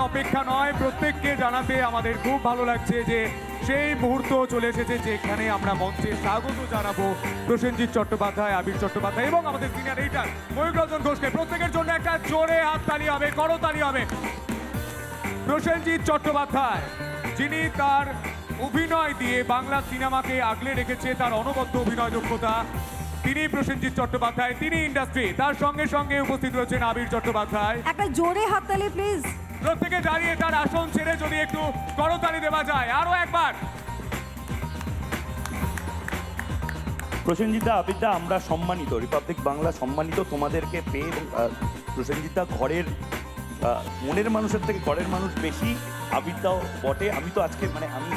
অপেক্ষা নয়, প্রত্যেককে জানাতে আমাদের খুব ভালো লাগছে যে সেই মুহূর্ত চলে এসেছে যেখানে আমরা মঞ্চে স্বাগত জানাবো প্রসেনজিৎ চট্টোপাধ্যায়, আবির চট্টোপাধ্যায় এবং আমাদের সিনিয়র এইটার ময়ূর রঞ্জন ঘোষকে। প্রত্যেকের জন্য একটা জোরে হাততালি হবে, করতালি হবে। প্রসেনজিৎ চট্টোপাধ্যায়, যিনি তার অভিনয় দিয়ে বাংলা সিনেমাকে আগলে রেখেছে, তার অনবদ্য অভিনয় দক্ষতা, তিনি প্রসেনজিৎ চট্টোপাধ্যায়, তিনি ইন্ডাস্ট্রি। তার সঙ্গে সঙ্গে উপস্থিত রয়েছেন আবির চট্টোপাধ্যায়। একটা জোরে হাততালি প্লিজ। প্রত্যেকে দাঁড়িয়ে তার আসন ছেড়ে যদি একটু করতালি দেওয়া যায় আরো একবার। প্রসেনজিৎ দা, আবির দা, আমরা সম্মানিত, রিপাবলিক বাংলা সম্মানিত তোমাদেরকে পেয়ে। প্রসেনজিৎ দা ঘরের মনের মানুষের থেকে ঘরের মানুষ বেশি, আবির দাও বটে। আমি তো আজকে আমি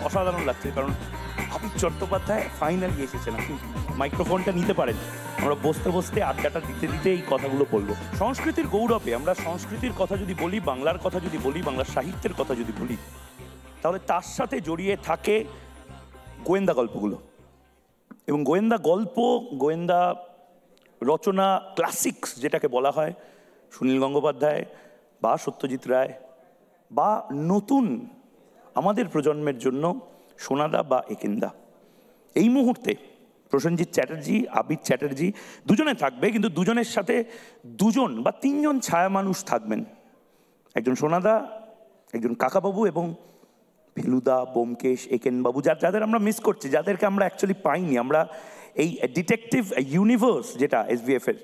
অসাধারণ লাগছে, কারণ আবির চট্টোপাধ্যায় ফাইনালি এসেছেন। আপনি মাইক্রোফোনটা নিতে পারেন, আমরা বসতে বসতে আড্ডাটা দিতে দিতে এই কথাগুলো বলবো। সংস্কৃতির গৌরবে আমরা সংস্কৃতির কথা যদি বলি, বাংলার কথা যদি বলি, বাংলার সাহিত্যের কথা যদি বলি, তাহলে তার সাথে জড়িয়ে থাকে গোয়েন্দা গল্পগুলো। এবং গোয়েন্দা গল্প, গোয়েন্দা রচনা, ক্লাসিক্স যেটাকে বলা হয়, সুনীল গঙ্গোপাধ্যায় বা সত্যজিৎ রায় বা নতুন আমাদের প্রজন্মের জন্য সোনাদা বা একেন্দা। এই মুহূর্তে প্রসেনজিৎ চ্যাটার্জি, আবির চ্যাটার্জি দুজনে থাকবে, কিন্তু দুজনের সাথে দুজন বা তিনজন ছায়া মানুষ থাকবেন। একজন সোনাদা, একজন কাকাবাবু এবং ফেলুদা, ব্যোমকেশ, একেনবাবু, যাদের আমরা মিস করছি, যাদেরকে আমরা অ্যাকচুয়ালি পাইনি। আমরা এই ডিটেকটিভ ইউনিভার্স যেটা SBF এর,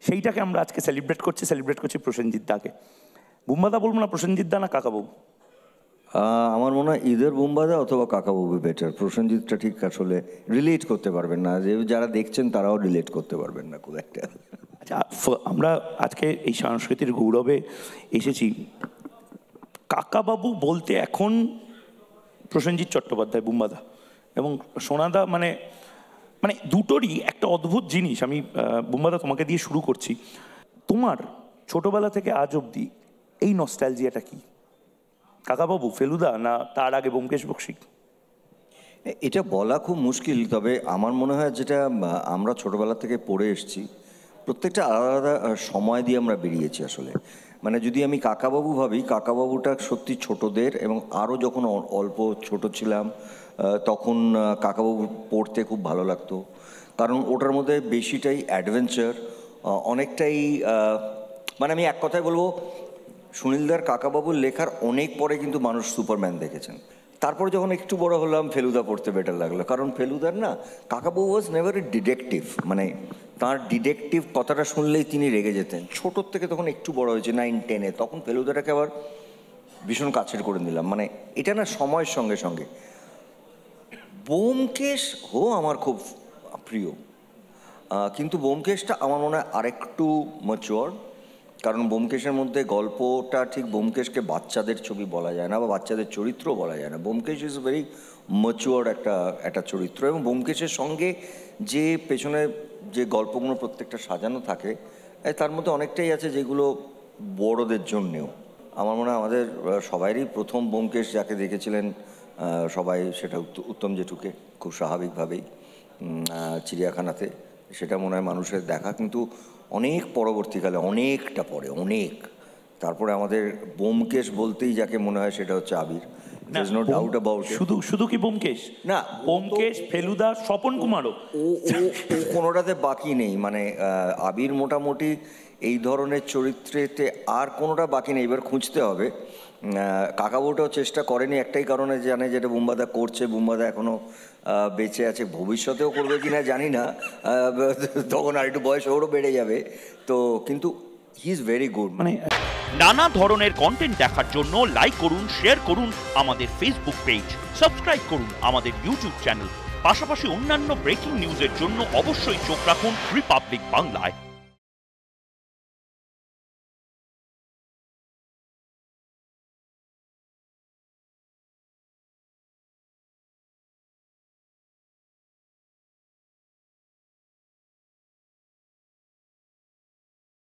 সেইটাকে আমরা আজকে সেলিব্রেট করছি প্রসেনজিৎ দাকে। বুম্বাদা বলবো না প্রসেনজিৎ দা, না কাকাবাবু? আমার মনে হয় ঈদের বুম্বাদা অথবা কাকাবাবু বেটার। প্রসেনজিৎটা ঠিক আসলে রিলেট করতে পারবেন না, যে যারা দেখছেন তারাও রিলেট করতে পারবেন না খুব একটা। আচ্ছা, আমরা আজকে এই সংস্কৃতির গৌরবে এসেছি। কাকাবাবু বলতে এখন প্রসেনজিৎ চট্টোপাধ্যায়, বুম্বাদা এবং সোনাদা, মানে দুটোরই একটা অদ্ভুত জিনিস। আমি বুম্বাদা তোমাকে দিয়ে শুরু করছি। তোমার ছোটবেলা থেকে আজ অবধি এই নস্টালজিয়াটা কি? কাকাবাবু, ফেলুদা, না তার আগে ব্যোমকেশ বক্সী? এটা বলা খুব মুশকিল, তবে আমার মনে হয় যেটা আমরা ছোটবেলা থেকে পড়ে এসেছি, প্রত্যেকটা আলাদা আলাদা সময় দিয়ে আমরা বেরিয়েছি আসলে। যদি আমি কাকাবাবু ভাবি, কাকাবাবুটা সত্যি ছোটদের, এবং আরও যখন অল্প ছোট ছিলাম তখন কাকাবাবু পড়তে খুব ভালো লাগতো, কারণ ওটার মধ্যে বেশিটাই অ্যাডভেঞ্চার, অনেকটাই আমি এক কথায় বলবো, সুনীলদার কাকাবাবুর লেখার অনেক পরে কিন্তু মানুষ সুপারম্যান দেখেছেন। তারপর যখন একটু বড় হলাম, ফেলুদা পড়তে বেটার লাগলো, কারণ ফেলুদার না, কাকাবাবু ওয়াজ নেভার এ ডিটেকটিভ। তাঁর ডিটেকটিভ কথাটা শুনলেই তিনি রেগে যেতেন। ছোটোর থেকে তখন একটু বড় হয়েছে 9-10-এ, তখন ফেলুদাটাকে আবার ভীষণ কাছের করে নিলাম। এটা না সময়ের সঙ্গে সঙ্গে। ব্যোমকেশ আমার খুব প্রিয়, কিন্তু ব্যোমকেশটা আমার মনে হয় আরেকটু ম্যাচিওর, কারণ ব্যোমকেশের মধ্যে গল্পটা ঠিক ব্যোমকেশকে বাচ্চাদের ছবি বলা যায় না, বা বাচ্চাদের চরিত্র বলা যায় না। ব্যোমকেশ ইজ ভেরি ম্যাচিওর একটা চরিত্র, এবং ব্যোমকেশের সঙ্গে যে পেছনে যে গল্পগুলো প্রত্যেকটা সাজানো থাকে, তার মধ্যে অনেকটাই আছে যেগুলো বড়দের জন্যেও। আমার মনে হয় আমাদের সবাইরই প্রথম ব্যোমকেশ যাকে দেখেছিলেন সবাই, সেটা উত্তম জেঠুকে, খুব স্বাভাবিকভাবেই চিড়িয়াখানাতে। সেটা মনে হয় মানুষের দেখা, কিন্তু অনেক পরবর্তীকালে, অনেকটা পরে, তারপরে আমাদের ব্যোমকেশ বলতেই যাকে মনে হয় সেটা হচ্ছে আবির। শুধু কি ব্যোমকেশ না, ব্যোমকেশ, ফেলুদা, স্বপন কুমারও ও কোনোটাতে বাকি নেই। আবির মোটামুটি এই ধরনের চরিত্রেতে আর কোনোটা বাকি নেই, এবার খুঁজতে হবে। কাকাবাবুটাও চেষ্টা করেনি একটাই কারণে, জানে যেটা বুম্বাদা করছে, বুম্বাদা এখনো বেঁচে আছে, ভবিষ্যতেও করবে কিনা জানি না, তখন আর একটু বয়স ওরও বেড়ে যাবে তো, কিন্তু হি ইজ ভেরি গুড। নানা ধরনের কন্টেন্ট দেখার জন্য লাইক করুন, শেয়ার করুন আমাদের ফেসবুক পেজ, সাবস্ক্রাইব করুন আমাদের ইউটিউব চ্যানেল। পাশাপাশি অন্যান্য ব্রেকিং নিউজের জন্য অবশ্যই চোখ রাখুন রিপাবলিক বাংলায়।